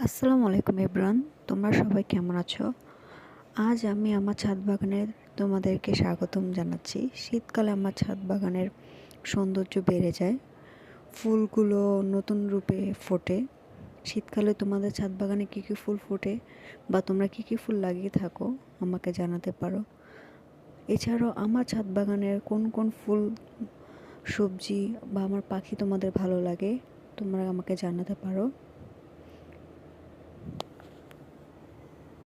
আসসালামু আলাইকুম এভরিওয়ান, তোমরা সবাই কেমন আছো? আজ আমি আমার ছাদ বাগানের তোমাদেরকে স্বাগতম জানাচ্ছি। শীতকালে আমার ছাদ বাগানের সৌন্দর্য বেড়ে যায়, ফুলগুলো নতুন রূপে ফোটে। শীতকালে তোমাদের ছাদ বাগানে কী কী ফুল ফোটে বা তোমরা কী কী ফুল লাগিয়ে থাকো আমাকে জানাতে পারো। এছাড়াও আমার ছাদ বাগানের কোন কোন ফুল, সবজি বা আমার পাখি তোমাদের ভালো লাগে তোমরা আমাকে জানাতে পারো।